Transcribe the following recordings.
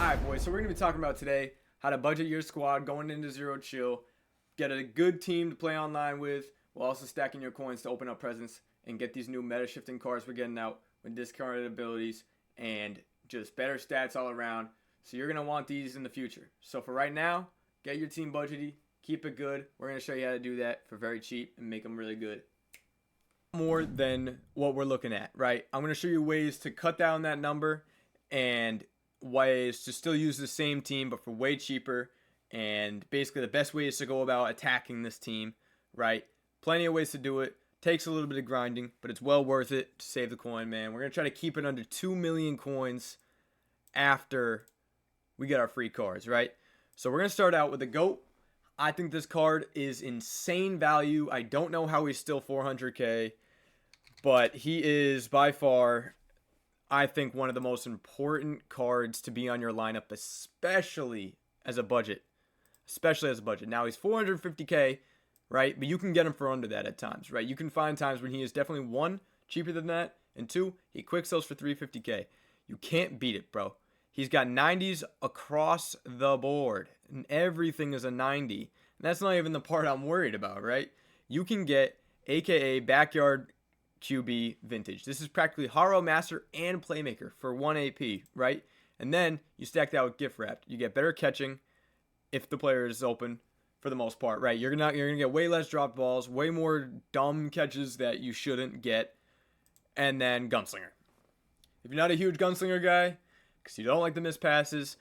Alright boys, so we're going to be talking about today how to budget your squad going into Zero Chill, get a good team to play online with, while also stacking your coins to open up presents and get these new meta shifting cards we're getting out with discounted abilities and just better stats all around. So you're going to want these in the future. So for right now, get your team budgety, keep it good. We're going to show you how to do that for very cheap and make them really good. More than what we're looking at, right? I'm going to show you ways to cut down that number and ways to still use the same team but for way cheaper, and basically the best ways to go about attacking this team, right? Plenty of ways to do it. Takes a little bit of grinding, but it's well worth it to save the coin, man. We're going to try to keep it under 2 million coins after we get our free cards, right? So we're going to start out with the GOAT. I think this card is insane value. I don't know how he's still 400k, but he is by far, I think, one of the most important cards to be on your lineup, especially as a budget. Now, he's 450k, right? But you can get him for under that at times, right? You can find times when he is definitely, one, cheaper than that, and two, he quick sells for 350k. You can't beat it, bro. He's got 90s across the board, and everything is a 90. And that's not even the part I'm worried about, right? You can get AKA Backyard QB Vintage. This is practically Haro Master and Playmaker for 1 AP, right? And then you stack that with Gift Wrapped. You get better catching if the player is open for the most part, right? You're gonna get way less dropped balls, way more dumb catches that you shouldn't get, and then Gunslinger. If you're not a huge Gunslinger guy, because you don't like the missed passes,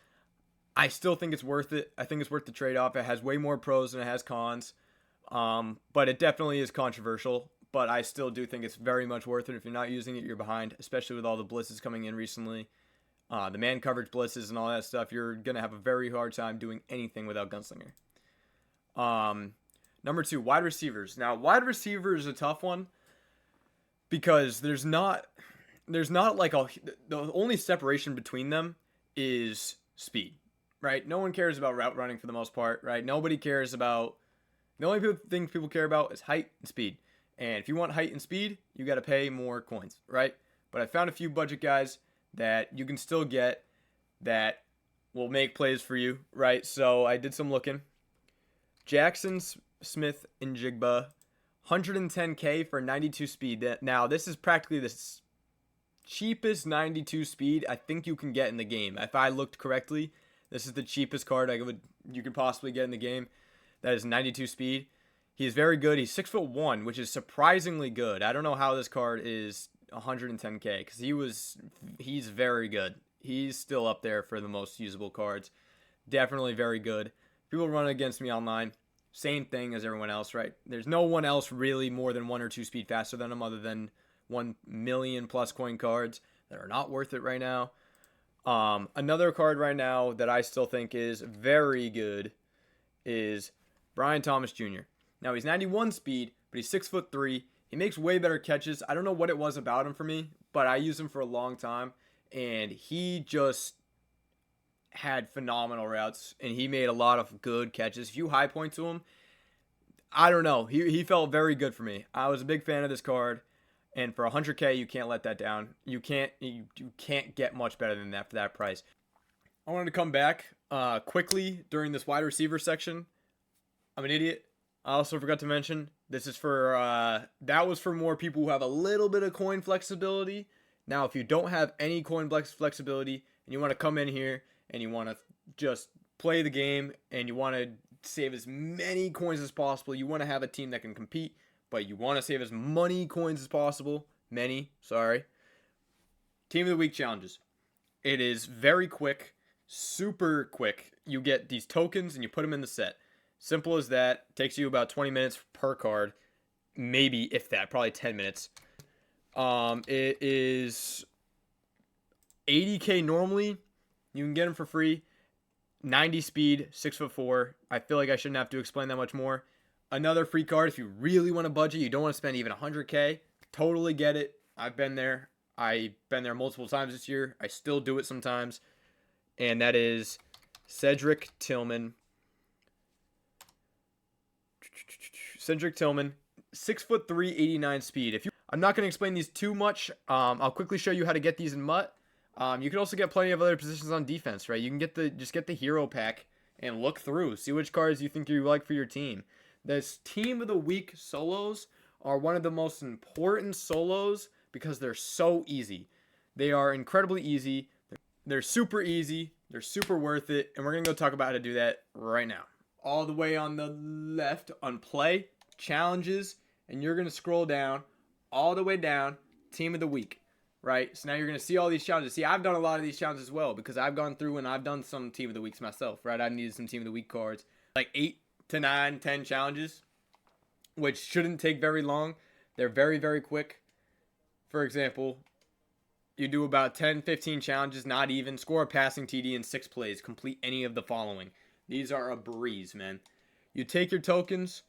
I still think it's worth it. I think it's worth the trade-off. It has way more pros than it has cons, but it definitely is controversial. But I still do think it's very much worth it. If you're not using it, you're behind, especially with all the blitzes coming in recently. The man coverage blitzes and all that stuff, you're going to have a very hard time doing anything without Gunslinger. Number 2, wide receivers. Now, wide receiver is a tough one because there's not like the only separation between them is speed, right? No one cares about route running for the most part, right? Nobody cares about, the only thing people care about is height and speed. And if you want height and speed, you got to pay more coins, right? But I found a few budget guys that you can still get that will make plays for you, right? So I did some looking. Jackson, Smith, and Jigba, 110k for 92 speed. Now, this is practically the cheapest 92 speed I think you can get in the game. If I looked correctly, this is the cheapest card you could possibly get in the game. That is 92 speed. He's very good. He's 6'1", which is surprisingly good. I don't know how this card is 110k because he's very good. He's still up there for the most usable cards. Definitely very good. People run against me online. Same thing as everyone else, right? There's no one else really more than 1 or 2 speed faster than him other than 1 million plus coin cards that are not worth it right now. Another card right now that I still think is very good is Brian Thomas Jr. Now, he's 91 speed, but he's 6'3". He makes way better catches. I don't know what it was about him for me, but I used him for a long time, and he just had phenomenal routes, and he made a lot of good catches. If you high point to him, I don't know. He felt very good for me. I was a big fan of this card, and for 100k, you can't let that down. You can't get much better than that for that price. I wanted to come back quickly during this wide receiver section. I'm an idiot. I also forgot to mention, this is for, that was for more people who have a little bit of coin flexibility. Now, if you don't have any coin flexibility and you want to come in here and you want to just play the game and you want to save as many coins as possible, you want to have a team that can compete, but you want to save as many coins as possible, Team of the Week challenges. It is very quick, super quick. You get these tokens and you put them in the set. Simple as that. Takes you about 20 minutes per card. Maybe, if that, probably 10 minutes. It is 80k normally. You can get them for free. 90 speed, 6'4". I feel like I shouldn't have to explain that much more. Another free card if you really want to budget. You don't want to spend even 100k. Totally get it. I've been there. I've been there multiple times this year. I still do it sometimes. And that is Cedric Tillman. 6'3", 89 speed. I'm not going to explain these too much. I'll quickly show you how to get these in MUT. You can also get plenty of other positions on defense, right? You can just get the hero pack and look through, see which cards you think you like for your team. This team of the week solos are one of the most important solos because they're so easy. They are incredibly easy. They're super easy. They're super worth it. And we're going to go talk about how to do that right now. All the way on the left on play, challenges, and you're going to scroll down all the way down, team of the week, right? So now you're going to see all these challenges. See, I've done a lot of these challenges as well because I've gone through and I've done some team of the weeks myself, right? I needed some team of the week cards, like 8 to 9, 10 challenges, which shouldn't take very long. They're very, very quick. For example, you do about 10, 15 challenges, not even. Score a passing TD in 6 plays. Complete any of the following. These are a breeze, man. You take your tokens.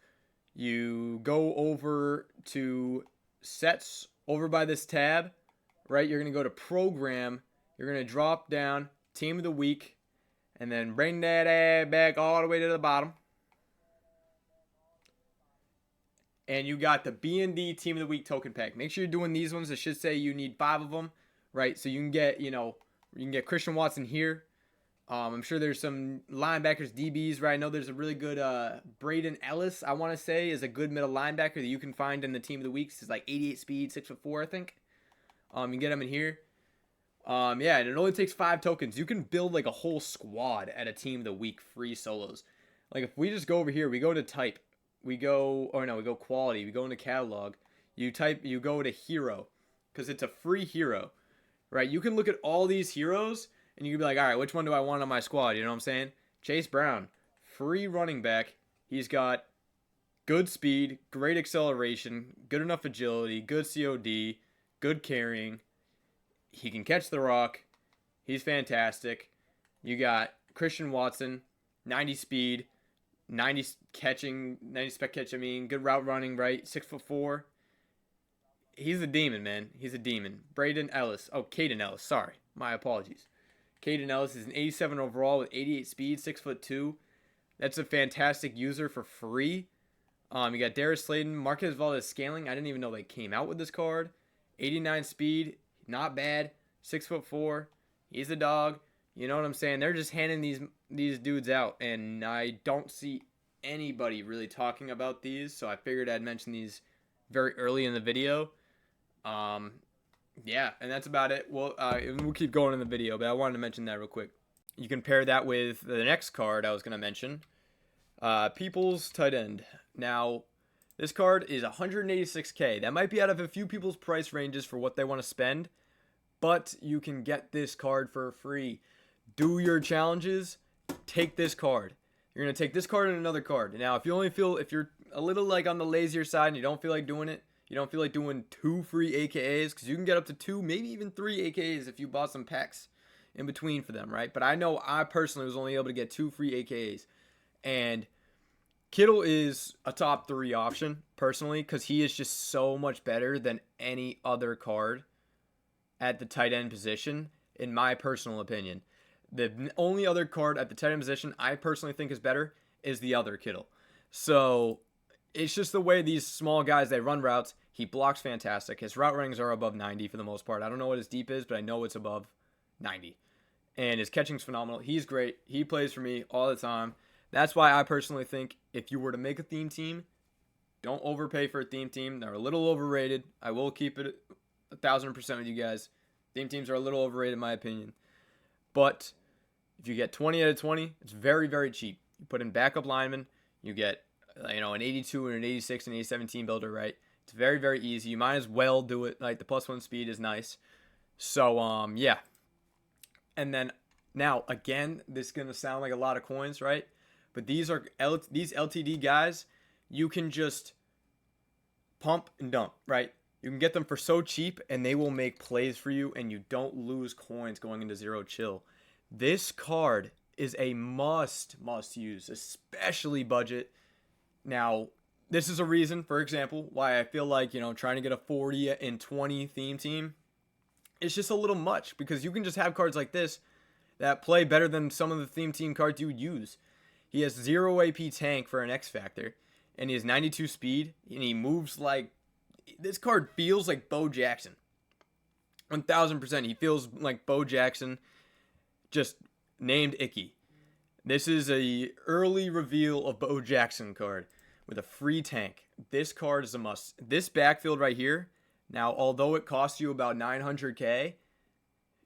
You go over to sets over by this tab, right? You're going to go to program. You're going to drop down team of the week and then bring that ad back all the way to the bottom. And you got the B&D team of the week token pack. Make sure you're doing these ones. It should say you need 5 of them, right? So you can get, you can get Christian Watson here. I'm sure there's some linebackers, DBs, right? I know there's a really good Braden Ellis, I want to say, is a good middle linebacker that you can find in the team of the weeks. He's like 88 speed, 6'4", I think. You can get him in here. Yeah, and it only takes 5 tokens. You can build like a whole squad at a team of the week free solos. Like if we just go over here, we go to type. We go quality. We go into catalog. You go to hero because it's a free hero, right? You can look at all these heroes and you can be like, all right, which one do I want on my squad? You know what I'm saying? Chase Brown, free running back. He's got good speed, great acceleration, good enough agility, good COD, good carrying. He can catch the rock. He's fantastic. You got Christian Watson, 90 speed. 90 spec catch, good route running, right? 6'4". He's a demon, man. He's a demon. Braden Ellis. Oh, Caden Ellis. Sorry. My apologies. Caden Ellis is an 87 overall with 88 speed, 6'2". That's a fantastic user for free. You got Darius Slayton, Marquez Valdez-Scantling. I didn't even know they came out with this card. 89 speed. Not bad. 6'4". He's a dog. You know what I'm saying? They're just handing these dudes out, and I don't see anybody really talking about these, so I figured I'd mention these very early in the video. Yeah, and that's about it. We'll keep going in the video, but I wanted to mention that real quick. You can pair that with the next card I was going to mention, People's Tight End. Now, this card is 186K. That might be out of a few people's price ranges for what they want to spend, but you can get this card for free. Do your challenges, take this card. You're going to take this card and another card. Now, if you're a little like on the lazier side and you don't feel like doing it, you don't feel like doing 2 free AKAs, because you can get up to 2, maybe even 3 AKAs if you bought some packs in between for them, right? But I know I personally was only able to get 2 free AKAs. And Kittle is a top 3 option, personally, because he is just so much better than any other card at the tight end position, in my personal opinion. The only other card at the tight end position I personally think is better is the other Kittle. So it's just the way these small guys, they run routes. He blocks fantastic. His route runnings are above 90 for the most part. I don't know what his deep is, but I know it's above 90. And his catching's phenomenal. He's great. He plays for me all the time. That's why I personally think if you were to make a theme team, don't overpay for a theme team. They're a little overrated. I will keep it 1,000% with you guys. Theme teams are a little overrated in my opinion. But if you get 20 out of 20, it's very, very cheap. You put in backup linemen, you get an 82 and an 86 and an 817 builder, right? It's very, very easy. You might as well do it. Like the +1 speed is nice. So yeah. And then now again, this is gonna sound like a lot of coins, right? But these LTD guys, you can just pump and dump, right? You can get them for so cheap, and they will make plays for you, and you don't lose coins going into zero chill. This card is a must use, especially budget. Now, this is a reason, for example, why I feel like, trying to get a 40 and 20 theme team, it's just a little much, because you can just have cards like this that play better than some of the theme team cards you would use. He has 0 AP tank for an X Factor, and he has 92 speed, and he moves like... This card feels like Bo Jackson. 1000%. He feels like Bo Jackson, just named Icky. This is a early reveal of Bo Jackson card with a free tank. This card is a must. This backfield right here, now although it costs you about 900k,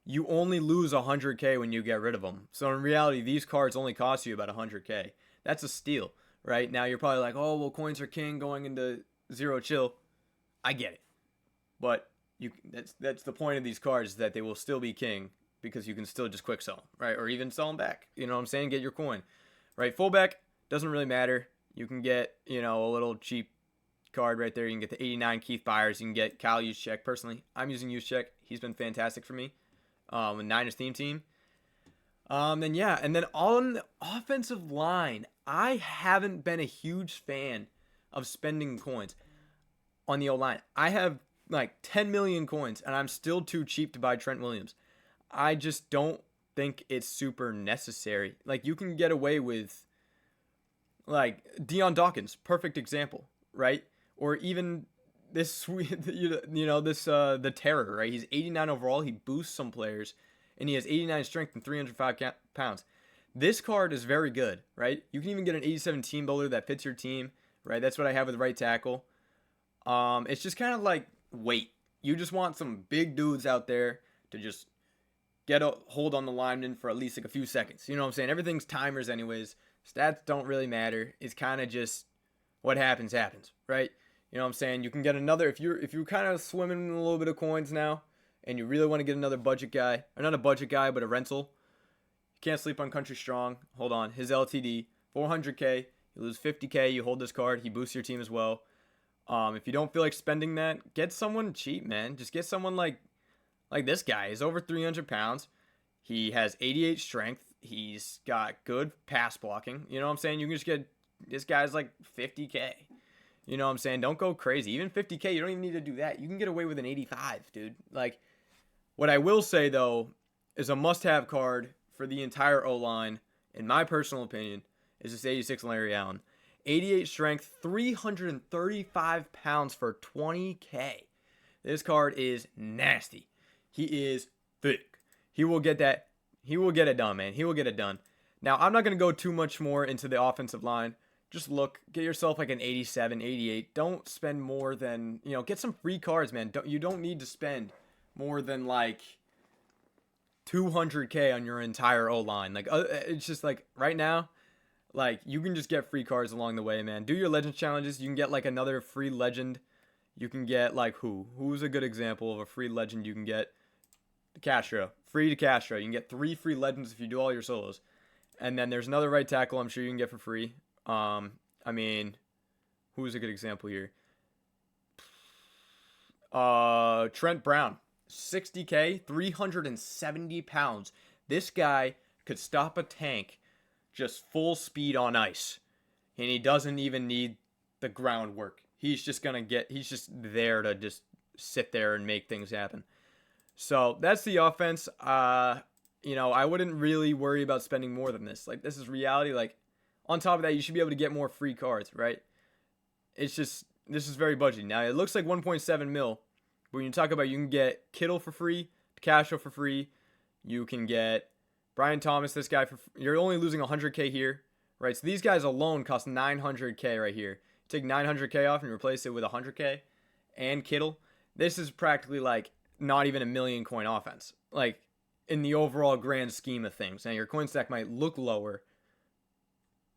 you only lose 100k when you get rid of them. So in reality, these cards only cost you about 100k. That's a steal, right? Now you're probably like, oh, well, coins are king going into zero chill. I get it. But that's the point of these cards, is that they will still be king because you can still just quick sell them, right? Or even sell them back. You know what I'm saying? Get your coin, right? Fullback doesn't really matter. You can get, a little cheap card right there. You can get the 89 Keith Byers. You can get Kyle Juszczyk. Personally, I'm using Juszczyk. He's been fantastic for me. With Niners theme team. And then on the offensive line, I haven't been a huge fan of spending coins on the O-line. I have like 10 million coins, and I'm still too cheap to buy Trent Williams. I just don't think it's super necessary. Like, you can get away with, like, Deion Dawkins, perfect example, right? Or even this, the Terror, right? He's 89 overall. He boosts some players, and he has 89 strength and 305 pounds. This card is very good, right? You can even get an 87 team builder that fits your team, right? That's what I have with right tackle. It's just kind of like weight. You just want some big dudes out there to just get a hold on the lineman for at least like a few seconds. You know what I'm saying? Everything's timers anyways. Stats don't really matter. It's kind of just what happens, right? You know what I'm saying? You can get another, if you're kind of swimming in a little bit of coins now, and you really want to get another budget guy, or not a budget guy, but a rental, you can't sleep on Country Strong. Hold on. His LTD, 400k. You lose 50k. You hold this card. He boosts your team as well. If you don't feel like spending that, get someone cheap, man. Just get someone like this guy. He's over 300 pounds. He has 88 strength. He's got good pass blocking. You know what I'm saying? You can just get, this guy's like 50k. You know what I'm saying? Don't go crazy. Even 50k, you don't even need to do that. You can get away with an 85, dude. Like, what I will say, though, is a must-have card for the entire O-line, in my personal opinion, is this 86 Larry Allen. 88 strength, 335 pounds for 20k. This card is nasty. He is thick. He will get that. He will get it done, man. He will get it done. Now, I'm not going to go too much more into the offensive line. Just look, get yourself like an 87, 88. Don't spend more than, get some free cards, man. You don't need to spend more than like 200k on your entire O-line. Like, it's just like right now, like, you can just get free cards along the way, man. Do your legend challenges. You can get like another free legend. You can get like who's a good example of a free legend you can get? Castro. Free to Castro. You can get 3 free legends if you do all your solos. And then there's another right tackle I'm sure you can get for free. Who's a good example here? Trent Brown. 60k, 370 pounds. This guy could stop a tank just full speed on ice. And he doesn't even need the groundwork. He's just there to just sit there and make things happen. So that's the offense. I wouldn't really worry about spending more than this. Like, this is reality. Like, on top of that, you should be able to get more free cards, right? It's just, this is very budgeted. Now, it looks like 1.7 mil. But when you talk about, you can get Kittle for free, Castro for free. You can get Brian Thomas, this guy, you're only losing 100k here, right? So these guys alone cost 900k right here. You take 900k off and replace it with 100k and Kittle. This is practically like not even a million coin offense. Like, in the overall grand scheme of things. Now, your coin stack might look lower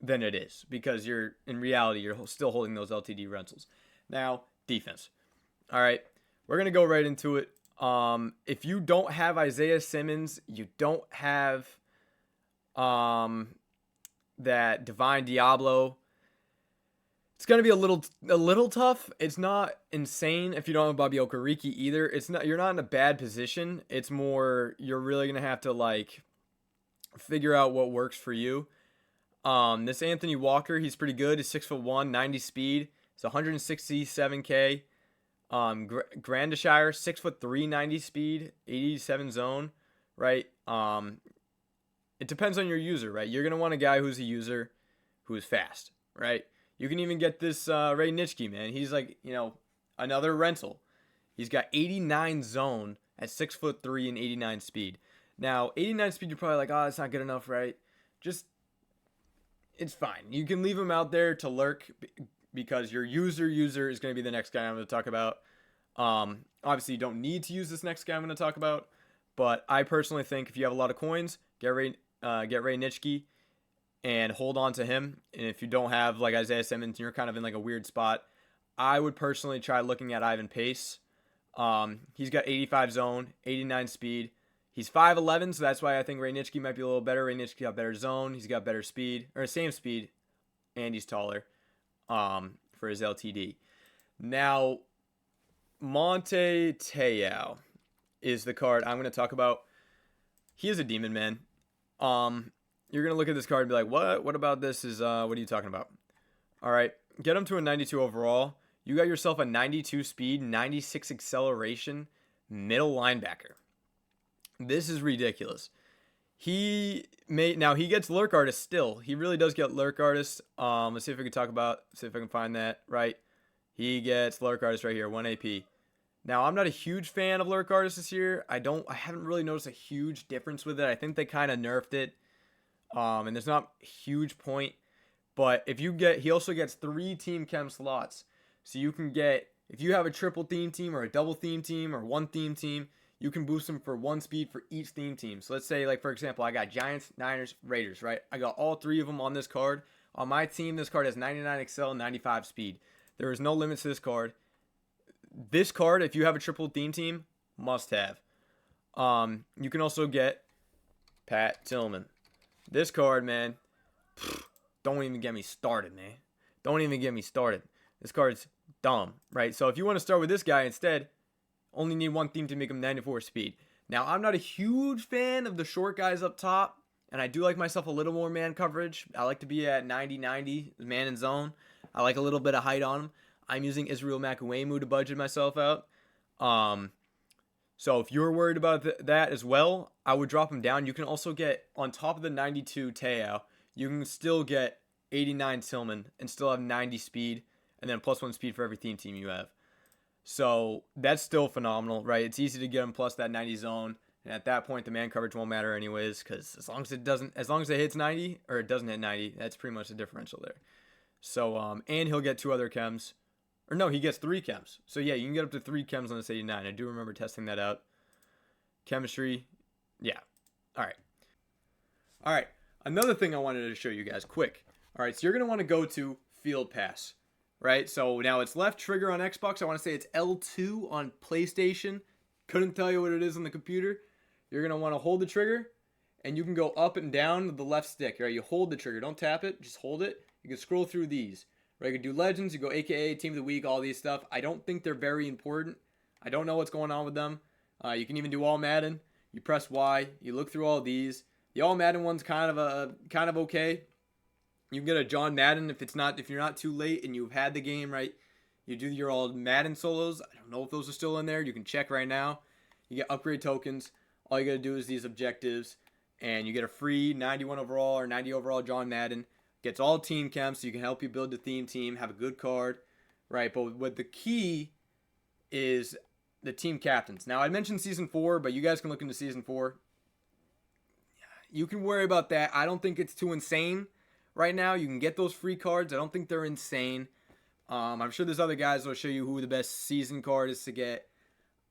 than it is because in reality, you're still holding those LTD rentals. Now, defense. All right, we're going to go right into it. If you don't have Isaiah Simmons, you don't have that Divine Diablo, it's going to be a little tough. It's not insane if you don't have Bobby Okereke either. You're not in a bad position. It's more, you're really going to have to like figure out what works for you. This Anthony Walker, he's pretty good. He's 6'1", 90 speed. It's 167k. Grandishire, 6'3", 90 speed, 87 zone, right? It depends on your user, right? You're going to want a guy who's a user who's fast, right? You can even get this Ray Nitschke, man. He's like, another rental. He's got 89 zone, at 6'3" and 89 speed. Now, 89 speed, you're probably like, oh, that's not good enough, right? Just, it's fine. You can leave him out there to lurk because your user is going to be the next guy I'm going to talk about. Obviously, you don't need to use this next guy I'm going to talk about, but I personally think if you have a lot of coins, get Ray Nitschke and hold on to him. And if you don't have like Isaiah Simmons, you're kind of in like a weird spot, I would personally try looking at Ivan Pace. He's got 85 zone, 89 speed. He's 5'11", so that's why I think Ray Nitschke might be a little better. Ray Nitschke got better zone. He's got better speed, or same speed, and he's taller for his LTD. Now, Monte Te'o is the card I'm going to talk about. He is a demon, man. You're going to look at this card and be like, what? What about this is, what are you talking about? All right, get him to a 92 overall. You got yourself a 92 speed, 96 acceleration middle linebacker. This is ridiculous. He gets lurk artist still. He really does get lurk artist. Let's see if we can find that, right? He gets lurk artist right here, 1 AP. Now, I'm not a huge fan of lurk artist this year. I haven't really noticed a huge difference with it. I think they kind of nerfed it. And there's not a huge point. But he also gets 3 team chem slots. So you can get, if you have a triple theme team or a double theme team or 1 theme team, you can boost them for 1 speed for each theme team. So let's say, like, for example, I got Giants, Niners, Raiders, right? I got all 3 of them on this card. On my team, this card has 99 excel and 95 speed. There is no limits to this card. This card, if you have a triple theme team, must have. You can also get Pat Tillman. This card, man, don't even get me started, man. Don't even get me started. This card's dumb, right? So if you want to start with this guy instead, only need 1 theme to make him 94 speed. Now, I'm not a huge fan of the short guys up top, and I do like myself a little more man coverage. I like to be at 90-90, man in zone. I like a little bit of height on him. I'm using Israel Makuwemu to budget myself out. So if you're worried about that as well, I would drop him down. You can also get, on top of the 92 Te'o, you can still get 89 Tillman and still have 90 speed, and then +1 speed for every theme team you have. So that's still phenomenal, right? It's easy to get him plus that 90 zone, and at that point the man coverage won't matter anyways, because as long as it hits 90 or it doesn't hit 90, that's pretty much the differential there. So and he'll get 2 other chems, or no, he gets 3 chems. So yeah, you can get up to 3 chems on this 89. I do remember testing that out. Chemistry, yeah. All right. Another thing I wanted to show you guys quick. All right, so you're gonna want to go to Field Pass. Right, so now it's left trigger on Xbox. I want to say it's L2 on PlayStation. Couldn't tell you what it is on the computer. You're going to want to hold the trigger, and you can go up and down with the left stick. Right, you hold the trigger. Don't tap it. Just hold it. You can scroll through these. Right, you can do Legends. You go AKA, Team of the Week, all these stuff. I don't think they're very important. I don't know what's going on with them. You can even do All Madden. You press Y. You look through all these. The All Madden one's kind of okay. You can get a John Madden if you're not too late and you've had the game, right? You do your old Madden solos. I don't know if those are still in there. You can check right now. You get upgrade tokens. All you got to do is these objectives, and you get a free 91 overall or 90 overall John Madden. Gets all team camps, so you can help you build the theme team, have a good card, right? But what the key is the team captains. Now, I mentioned Season 4, but you guys can look into Season 4. You can worry about that. I don't think it's too insane. Right now, you can get those free cards. I don't think they're insane. I'm sure there's other guys that will show you who the best season card is to get.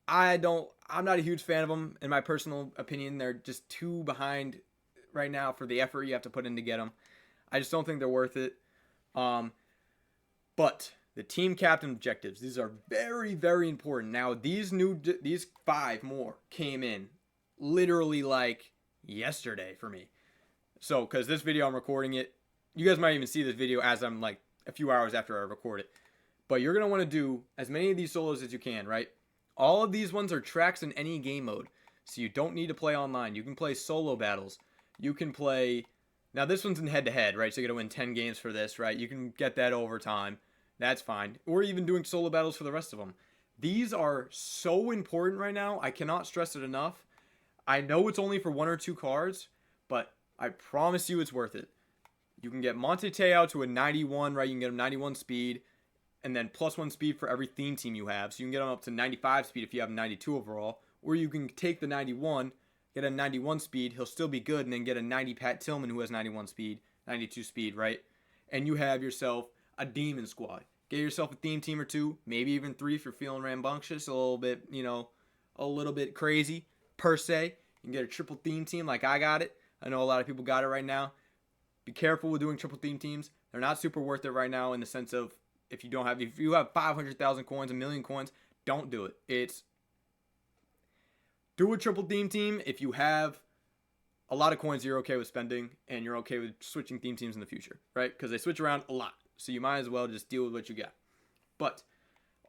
I'm not a huge fan of them. In my personal opinion, they're just too behind right now for the effort you have to put in to get them. I just don't think they're worth it. But the team captain objectives, these are very, very important. Now, these 5 more came in literally like yesterday for me. So, because this video, I'm recording it. You guys might even see this video as I'm like a few hours after I record it. But you're going to want to do as many of these solos as you can, right? All of these ones are tracks in any game mode. So you don't need to play online. You can play solo battles. You can play... Now this one's in head-to-head, right? So you got to win 10 games for this, right? You can get that over time. That's fine. Or even doing solo battles for the rest of them. These are so important right now. I cannot stress it enough. I know it's only for 1 or 2 cards, but I promise you it's worth it. You can get Monte Te'o to a 91, right? You can get him 91 speed, and then +1 speed for every theme team you have. So you can get him up to 95 speed if you have 92 overall, or you can take the 91, get a 91 speed, he'll still be good, and then get a 90 Pat Tillman who has 91 speed, 92 speed, right? And you have yourself a demon squad. Get yourself a theme team or two, maybe even three if you're feeling rambunctious, a little bit, a little bit crazy per se. You can get a triple theme team like I got it. I know a lot of people got it right now. Be careful with doing triple theme teams. They're not super worth it right now in the sense of if you have 500,000 coins, 1,000,000 coins, don't do it. Do a triple theme team if you have a lot of coins you're okay with spending and you're okay with switching theme teams in the future, right? Because they switch around a lot. So you might as well just deal with what you got. But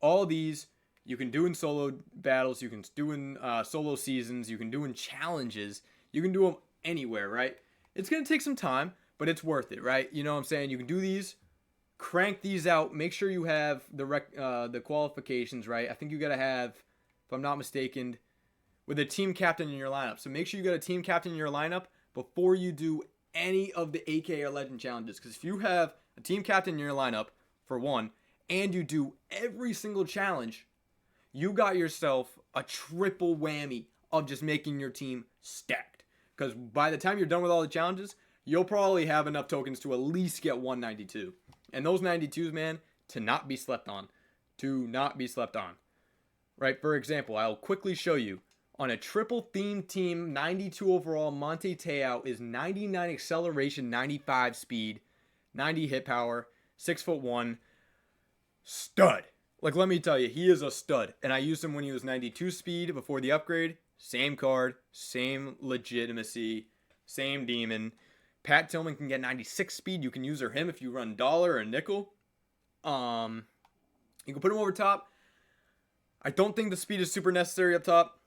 all of these you can do in solo battles, you can do in solo seasons, you can do in challenges, you can do them anywhere, right? It's going to take some time, but it's worth it, right? You know what I'm saying? You can do these, crank these out, make sure you have the qualifications, right? I think you got to have, if I'm not mistaken, with a team captain in your lineup. So make sure you got a team captain in your lineup before you do any of the AK or Legend challenges. Because if you have a team captain in your lineup, for one, and you do every single challenge, you got yourself a triple whammy of just making your team stacked. Because by the time you're done with all the challenges, you'll probably have enough tokens to at least get 192. And those 92s, man, to not be slept on. To not be slept on. Right? For example, I'll quickly show you. On a triple theme team, 92 overall, Monte Teo is 99 acceleration, 95 speed, 90 hit power, 6'1", stud. Like, let me tell you, he is a stud. And I used him when he was 92 speed before the upgrade. Same card, same legitimacy, same demon. Pat Tillman can get 96 speed. You can use him if you run dollar or nickel. You can put him over top. I don't think the speed is super necessary up top.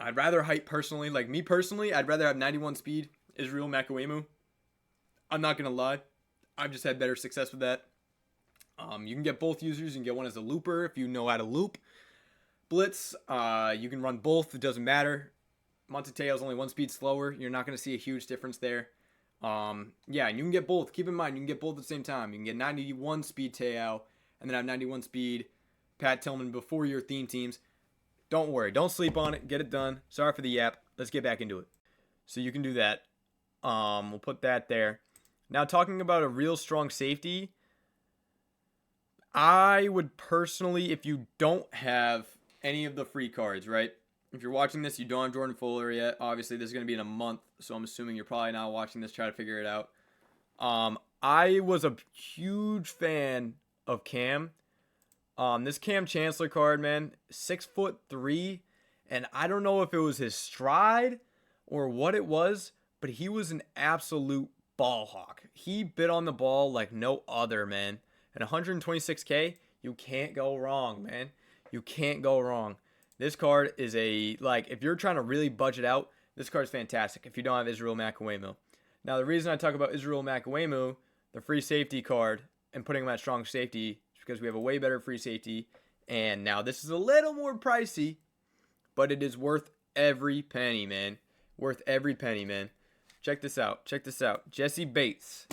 I'd rather height personally. Like me personally, I'd rather have 91 speed Israel Makawemu. I'm not going to lie. I've just had better success with that. You can get both users. You can get one as a looper if you know how to loop. Blitz, you can run both. It doesn't matter. Monte Teo's only one speed slower. You're not going to see a huge difference there. Yeah, and you can get both. Keep in mind, you can get both at the same time. You can get 91 speed Teo and then have 91 speed Pat Tillman before your theme teams. Don't worry. Don't sleep on it. Get it done. Sorry for the yap. Let's get back into it. So you can do that. We'll put that there. Now, talking about a real strong safety, I would personally, if you don't have any of the free cards, right? If you're watching this, you don't have Jordan Fuller yet. Obviously, this is going to be in a month, so I'm assuming you're probably not watching this, try to figure it out. I was a huge fan of Cam. This Cam Chancellor card, man, 6'3", and I don't know if it was his stride or what it was, but he was an absolute ball hawk. He bit on the ball like no other, man. At 126K, you can't go wrong, man. You can't go wrong. This card is if you're trying to really budget out, this card is fantastic if you don't have Israel Makawemu. Now, the reason I talk about Israel Makawemu, the free safety card, and putting him at strong safety, because we have a way better free safety. And now this is a little more pricey, but it is worth every penny, man. Worth every penny, man. Check this out. Check this out. Jesse Bates.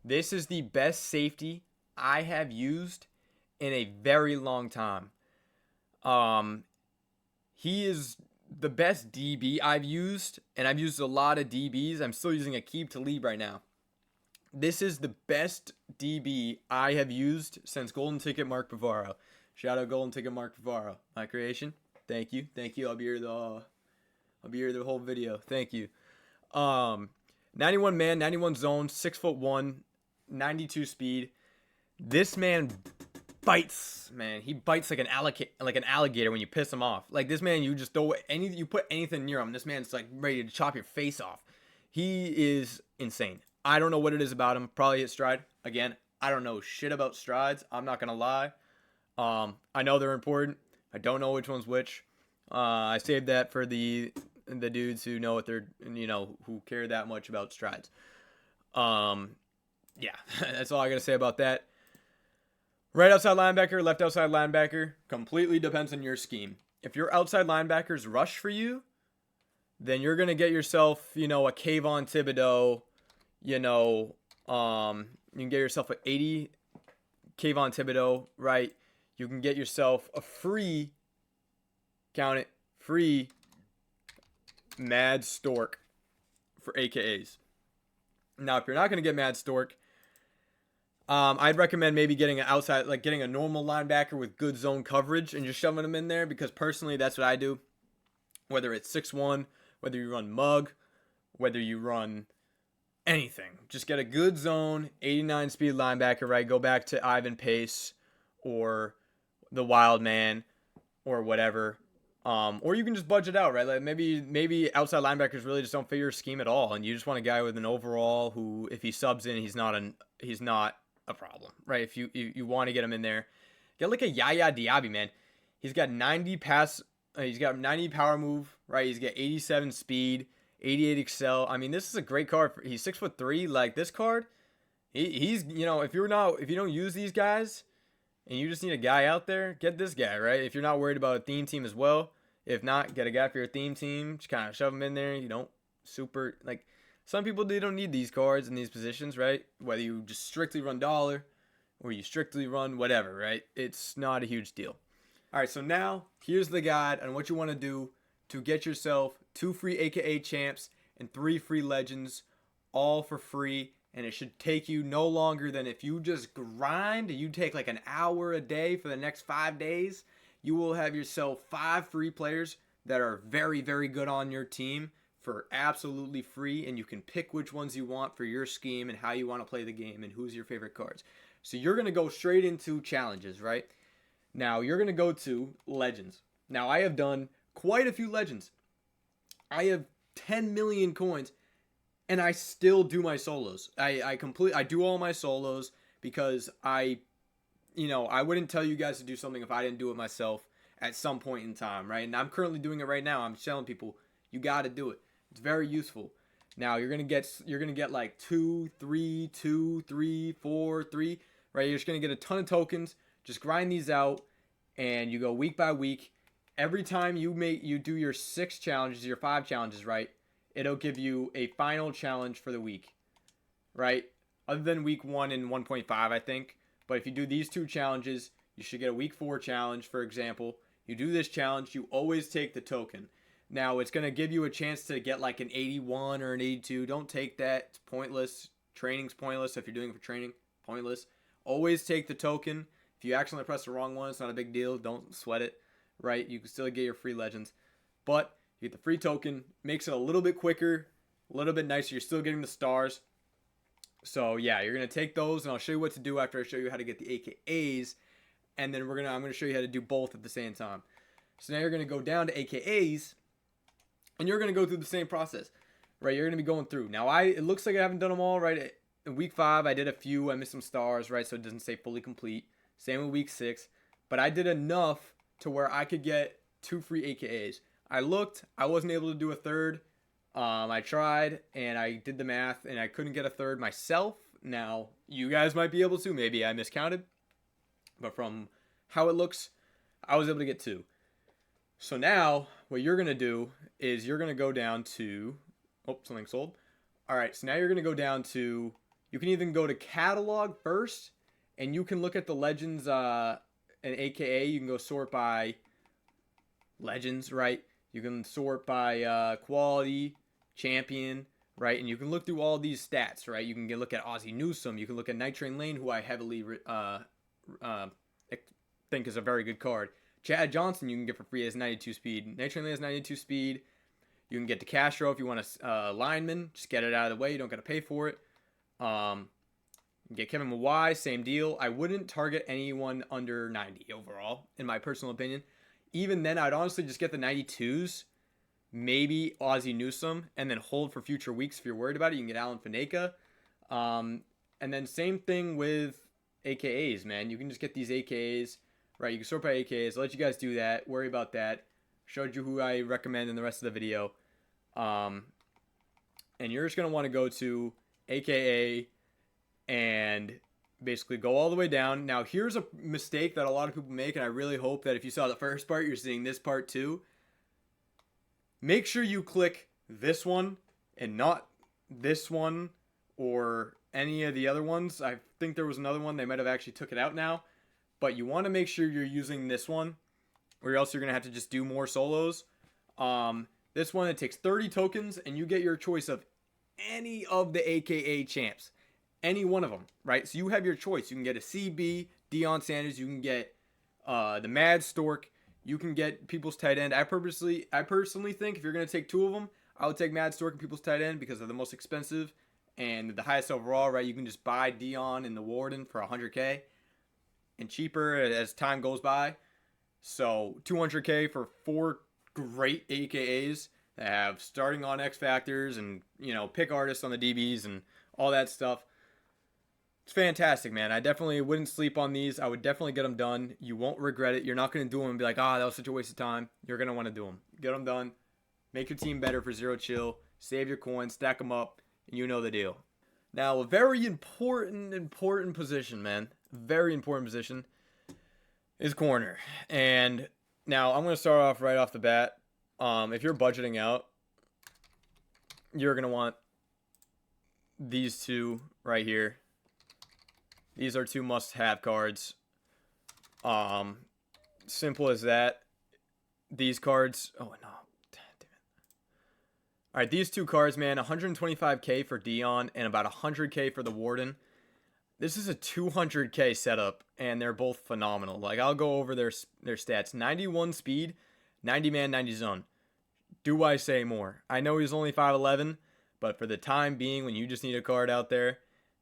This is the best safety I have used in a very long time. He is the best DB I've used, and I've used a lot of DBs. I'm still using Aqib Talib right now. This is the best DB I have used since Golden Ticket Mark Bavaro. Shout out Golden Ticket Mark Bavaro. My creation. Thank you. Thank you. I'll be here the whole video. Thank you. 91 man, 91 zone, 6'1", 92 speed. This man bites, man. He bites like an alligator when you piss him off. Like this man, you just you put anything near him, this man's like ready to chop your face off. He is insane. I don't know what it is about him. Probably his stride. Again, I don't know shit about strides. I'm not gonna lie. I know they're important. I don't know which one's which. I saved that for the dudes who know what they're, who care that much about strides. Yeah, that's all I gotta say about that. Right outside linebacker, left outside linebacker, completely depends on your scheme. If your outside linebackers rush for you, then you're gonna get yourself, a Kayvon Thibodeau. You can get yourself an 80 Kayvon Thibodeau, right? You can get yourself a free, count it, free Mad Stork for AKAs. Now, if you're not going to get Mad Stork, I'd recommend maybe getting an outside, like getting a normal linebacker with good zone coverage and just shoving them in there, because personally, that's what I do. Whether it's 6'1", whether you run mug, whether you run anything, just get a good zone, 89 speed linebacker, right? Go back to Ivan Pace or the Wild Man or whatever. Or you can just budget out, right? Like maybe outside linebackers really just don't fit your scheme at all, and you just want a guy with an overall who, if he subs in, he's not a problem, right? If you want to get him in there, get like a Yaya Diaby, man. He's got 90 power move, right? He's got 87 speed, 88 excel. I mean, this is a great card. He's 6'3". Like this card, he's if you don't use these guys, and you just need a guy out there, get this guy, right? If you're not worried about a theme team as well. If not, get a guy for your theme team. Just kind of shove them in there. You don't super, like, some people, they don't need these cards in these positions, right? Whether you just strictly run dollar or you strictly run whatever, right? It's not a huge deal. All right, so now here's the guide on what you want to do to get yourself 2 free AKA champs and 3 free legends, all for free. And it should take you no longer than, if you just grind, you take like an hour a day for the next 5 days, you will have yourself 5 free players that are very, very good on your team for absolutely free, and you can pick which ones you want for your scheme and how you want to play the game and who's your favorite cards. So you're going to go straight into challenges, right? Now you're going to go to legends. Now I have done quite a few legends. I have 10 million coins, and I still do my solos. I do all my solos because I wouldn't tell you guys to do something if I didn't do it myself at some point in time, right? And I'm currently doing it right now. I'm telling people, you got to do it. It's very useful. Now you're gonna get like 2, 3, 2, 3, 4, 3, right? You're just gonna get a ton of tokens. Just grind these out, and you go week by week. Every time you do your 6 challenges, your 5 challenges, right? It'll give you a final challenge for the week, right? Other than week 1 and 1.5, I think. But if you do these 2 challenges, you should get a week 4 challenge, for example. You do this challenge, you always take the token. Now, it's going to give you a chance to get like an 81 or an 82. Don't take that. It's pointless. Training's pointless. If you're doing it for training, pointless. Always take the token. If you accidentally press the wrong one, it's not a big deal. Don't sweat it, right? You can still get your free legends. But you get the free token. Makes it a little bit quicker, a little bit nicer. You're still getting the stars. So yeah, you're going to take those, and I'll show you what to do after I show you how to get the AKAs. And then I'm going to show you how to do both at the same time. So now you're going to go down to AKAs, and you're going to go through the same process, right? You're going to be going through. Now, it looks like I haven't done them all, right? In week 5, I did a few. I missed some stars, right? So it doesn't say fully complete. Same with week 6. But I did enough to where I could get 2 free AKAs. I looked. I wasn't able to do a third. I tried, and I did the math, and I couldn't get a third myself. Now, you guys might be able to. Maybe I miscounted. But from how it looks, I was able to get 2. So now, what you're going to do is you're going to go down to... Oh, something sold. All right, so now you're going to go down to... You can even go to catalog first, and you can look at the legends and AKA. You can go sort by legends, right? You can sort by quality, champion, right? And you can look through all these stats, right? You can look at Ozzie Newsome. You can look at Night Train Lane, who I heavily think is a very good card. Chad Johnson you can get for free as 92 speed. Night Train Lane has 92 speed. You can get DeCastro if you want a lineman. Just get it out of the way. You don't got to pay for it. You can get Kevin Mawai, same deal. I wouldn't target anyone under 90 overall, in my personal opinion. Even then, I'd honestly just get the 92s, maybe Ozzie Newsome, and then hold for future weeks if you're worried about it. You can get Alan Faneka. And then same thing with AKAs, man. You can just get these AKAs, right? You can sort by AKAs. I'll let you guys do that. Worry about that. Showed you who I recommend in the rest of the video. And you're just going to want to go to AKA and basically go all the way down. Now, here's a mistake that a lot of people make, and I really hope that if you saw the first part, you're seeing this part too. Make sure you click this one and not this one or any of the other ones. I think there was another one. They might have actually took it out now. But you want to make sure you're using this one, or else you're going to have to just do more solos. This one, it takes 30 tokens, and you get your choice of any of the AKA champs. Any one of them, right? So you have your choice. You can get a CB, Deion Sanders. You can get the Mad Stork. You can get People's tight end. I personally think if you're going to take two of them, I would take Mad Stork and People's tight end because they're the most expensive and the highest overall, right? You can just buy Deion and the Warden for 100K and cheaper as time goes by. So 200K for 4 great AKAs that have starting on X Factors and, pick artists on the DBs and all that stuff. It's fantastic, man. I definitely wouldn't sleep on these. I would definitely get them done. You won't regret it. You're not going to do them and be like, that was such a waste of time. You're going to want to do them. Get them done. Make your team better for zero chill. Save your coins. Stack them up. And you know the deal. Now, a very important position, man. Very important position is corner. And now I'm going to start off right off the bat. If you're budgeting out, you're going to want these two right here. These are 2 must-have cards. Simple as that. These cards... Oh, no. Damn it. Alright, these 2 cards, man. 125K for Deion and about 100K for the Warden. This is a 200K setup, and they're both phenomenal. Like, I'll go over their stats. 91 speed, 90 man, 90 zone. Do I say more? I know he's only 5'11", but for the time being, when you just need a card out there...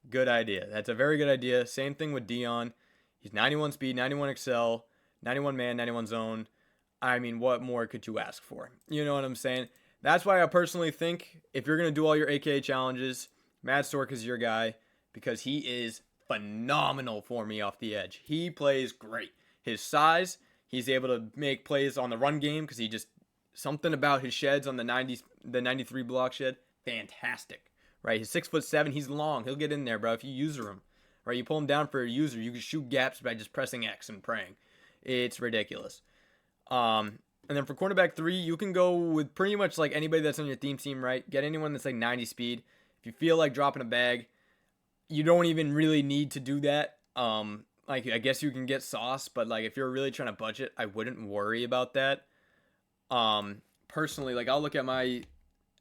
Good idea. That's a very good idea. Same thing with Deion. He's 91 speed, 91 excel, 91 man, 91 zone. I mean, what more could you ask for? You know what I'm saying? That's why I personally think if you're going to do all your AKA challenges, Mad Stork is your guy because he is phenomenal for me off the edge. He plays great. His size, he's able to make plays on the run game because he just, something about his sheds on the 93 block shed, fantastic. Right, he's 6'7", he's long. He'll get in there, bro. If you user him, right, you pull him down for a user, you can shoot gaps by just pressing X and praying. It's ridiculous. And then for cornerback 3, you can go with pretty much like anybody that's on your theme team, right? Get anyone that's like 90 speed. If you feel like dropping a bag, you don't even really need to do that. Like I guess you can get Sauce, but like if you're really trying to budget, I wouldn't worry about that. Personally, like I'll look at my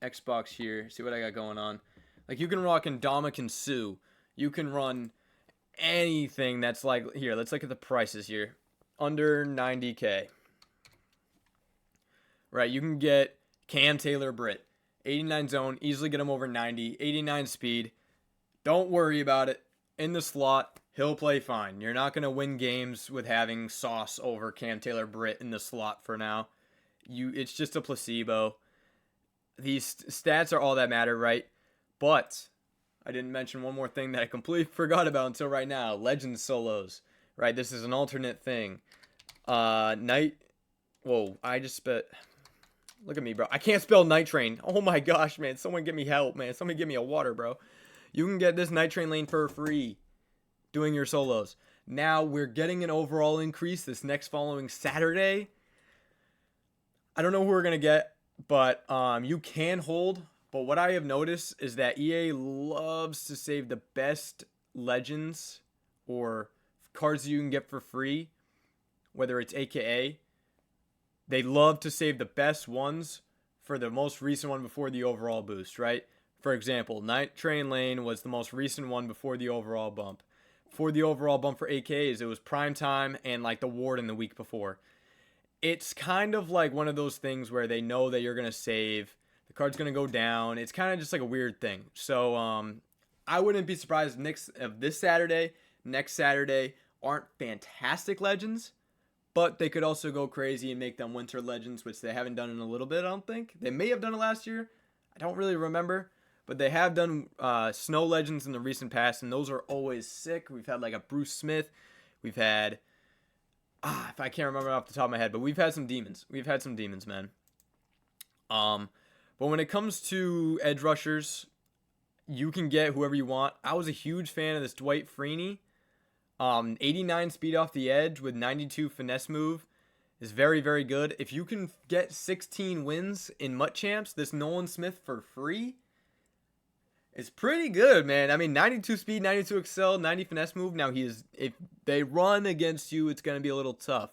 Xbox here, see what I got going on. Like, you can rock Ndamukong Suh. You can run anything that's like... Here, let's look at the prices here. Under 90K. Right, you can get Cam Taylor-Britt. 89 zone. Easily get him over 90. 89 speed. Don't worry about it. In the slot, he'll play fine. You're not going to win games with having Sauce over Cam Taylor-Britt in the slot for now. It's just a placebo. These stats are all that matter, right? But I didn't mention one more thing that I completely forgot about until right now. Legends solos. Right, this is an alternate thing. Whoa, I just spit. Look at me, bro. I can't spell Night Train. Oh my gosh, man. Someone get me help, man. Somebody give me a water, bro. You can get this Night Train lane for free doing your solos. Now, we're getting an overall increase this next following Saturday. I don't know who we're going to get, but you can hold. But what I have noticed is that EA loves to save the best legends or cards you can get for free, whether it's AKA. They love to save the best ones for the most recent one before the overall boost, right? For example, Night Train Lane was the most recent one before the overall bump. Before the overall bump for AKs, it was Prime Time and like the Warden the week before. It's kind of like one of those things where they know that you're going to save. The card's going to go down. It's kind of just like a weird thing. So I wouldn't be surprised if this Saturday, next Saturday aren't fantastic legends, but they could also go crazy and make them winter legends, which they haven't done in a little bit, I don't think. They may have done it last year. I don't really remember. But they have done snow legends in the recent past, and those are always sick. We've had like a Bruce Smith. We've had... if I can't remember off the top of my head, but we've had some demons. We've had some demons, man. But when it comes to edge rushers, you can get whoever you want. I was a huge fan of this Dwight Freeney. 89 speed off the edge with 92 finesse move is very, very good. If you can get 16 wins in MUT Champs, this Nolan Smith for free, it's pretty good, man. I mean, 92 speed, 92 excel, 90 finesse move. Now, if they run against you, it's going to be a little tough.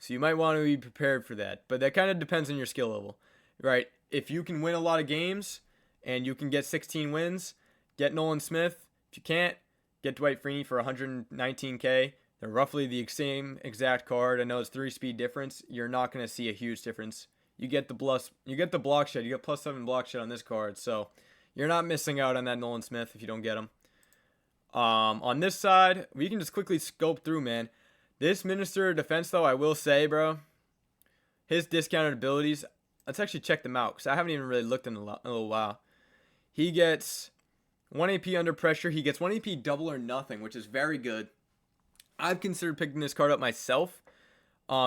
So you might want to be prepared for that. But that kind of depends on your skill level, right? If you can win a lot of games and you can get 16 wins, get Nolan Smith. If you can't, get Dwight Freeney for 119K. They're roughly the same exact card. I know it's 3-speed difference. You're not going to see a huge difference. You get the block shed. You get +7 block shed on this card. So you're not missing out on that Nolan Smith if you don't get him. On this side, we can just quickly scope through, man. This Minister of Defense, though, I will say, bro, his discounted abilities, let's actually check them out because I haven't even really looked in a little while. He gets 1 AP under pressure. He gets 1 AP double or nothing, which is very good. I've considered picking this card up myself.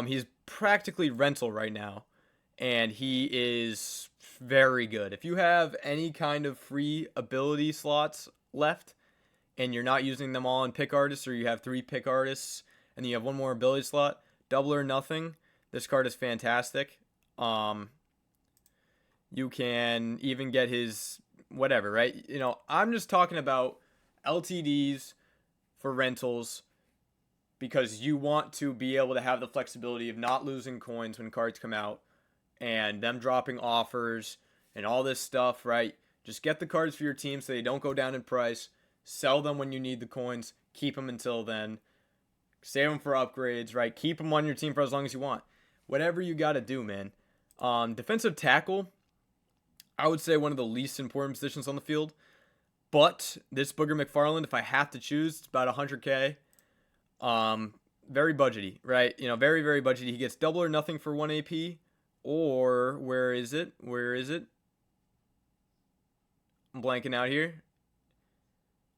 He's practically rental right now, and he is very good. If you have any kind of free ability slots left, and you're not using them all in pick artists, or you have 3 pick artists, and you have 1 more ability slot, double or nothing, this card is fantastic. You can even get his whatever, right? You know, I'm just talking about LTDs for rentals because you want to be able to have the flexibility of not losing coins when cards come out and them dropping offers and all this stuff, right? Just get the cards for your team so they don't go down in price. Sell them when you need the coins. Keep them until then. Save them for upgrades, right? Keep them on your team for as long as you want. Whatever you got to do, man. Defensive tackle, I would say one of the least important positions on the field. But this Booger McFarland, if I have to choose, it's about 100K. Very budgety, right? You know, very, very budgety. He gets double or nothing for 1 AP. Or, where is it? I'm blanking out here.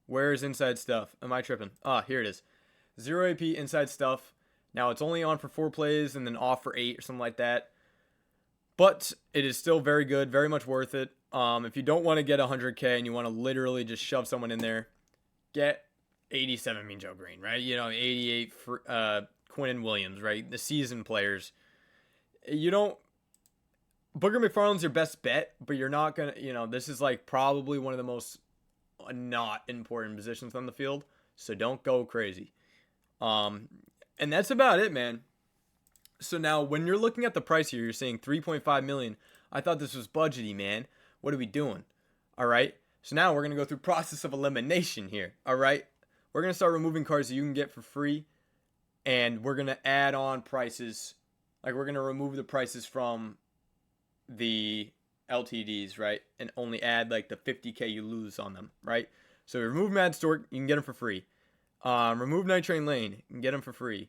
Where is inside stuff? Am I tripping? Here it is. 0 AP inside stuff. Now, it's only on for 4 plays and then off for 8 or something like that. But it is still very good, very much worth it. If you don't want to get 100K and you want to literally just shove someone in there, get 87 Mean Joe Green, right? You know, 88 for Quinn Williams, right? The seasoned players. You don't... Booger McFarland's your best bet, but you're not going to... You know, this is like probably one of the most not important positions on the field. So don't go crazy. And that's about it, man. So now, when you're looking at the price here, you're saying 3.5 million. I thought this was budgety, man. What are we doing? All right. So now we're going to go through process of elimination here. All right. We're going to start removing cards that you can get for free. And we're going to add on prices. Like, we're going to remove the prices from the LTDs, right? And only add, like, the 50K you lose on them, right? So remove Mad Stork. You can get them for free. Remove Night Train Lane. You can get them for free.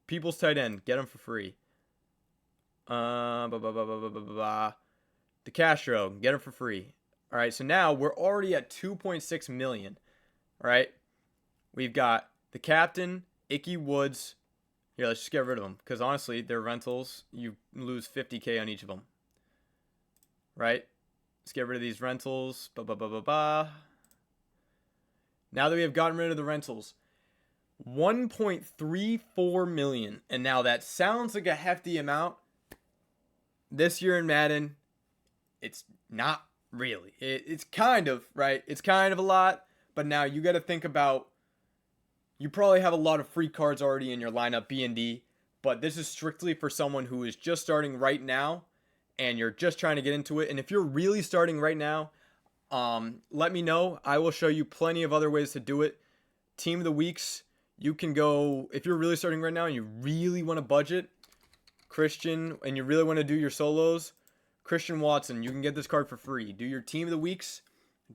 People's tight end, get them for free. The Castro, get them for free. All right, so now we're already at 2.6 million. All right, we've got the captain, Icky Woods. Here, let's just get rid of them because honestly, they're rentals. You lose 50K on each of them. Right? Let's get rid of these rentals. Now that we have gotten rid of the rentals, 1.34 million. And now that sounds like a hefty amount. This year in Madden, it's not really. It's kind of, right? It's kind of a lot. But now you got to think about, you probably have a lot of free cards already in your lineup, B&D. But this is strictly for someone who is just starting right now. And you're just trying to get into it. And if you're really starting right now, let me know. I will show you plenty of other ways to do it. Team of the weeks. You can go, if you're really starting right now and you really want to budget, Christian, and you really want to do your solos, Christian Watson, you can get this card for free. Do your team of the weeks.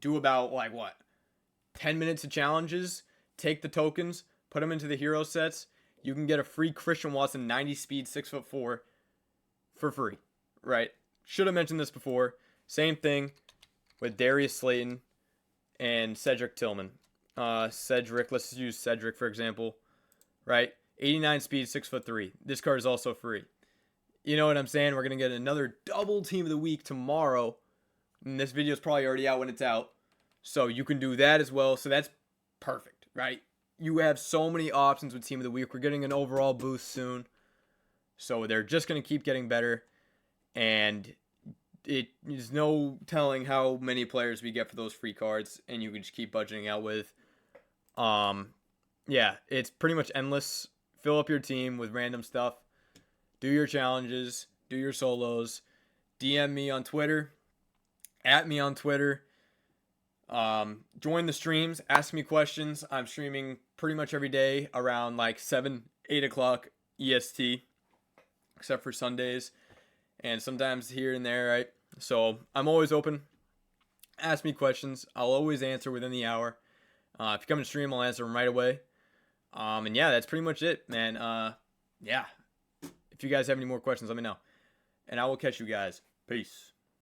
Do about, 10 minutes of challenges. Take the tokens. Put them into the hero sets. You can get a free Christian Watson 90 speed 6'4" for free. Right? Should have mentioned this before. Same thing with Darius Slayton and Cedric Tillman. Let's use Cedric for example, right? 89 speed, 6'3". This card is also free. You know what I'm saying? We're gonna get another double team of the week tomorrow, and this video is probably already out when it's out, so you can do that as well. So that's perfect, right? You have so many options with team of the week. We're getting an overall boost soon, so they're just gonna keep getting better, and it is no telling how many players we get for those free cards, and you can just keep budgeting out with. Yeah, it's pretty much endless fill up your team with random stuff. Do your challenges. Do your solos. DM me on Twitter. At me on Twitter. Join the streams. Ask me questions. I'm streaming pretty much every day around like 7, 8 o'clock EST, except for Sundays and sometimes here and there, right? So I'm always open. Ask me questions. I'll always answer within the hour. If you come to stream, I'll answer them right away. And yeah, that's pretty much it, man. Yeah. If you guys have any more questions, let me know. And I will catch you guys. Peace.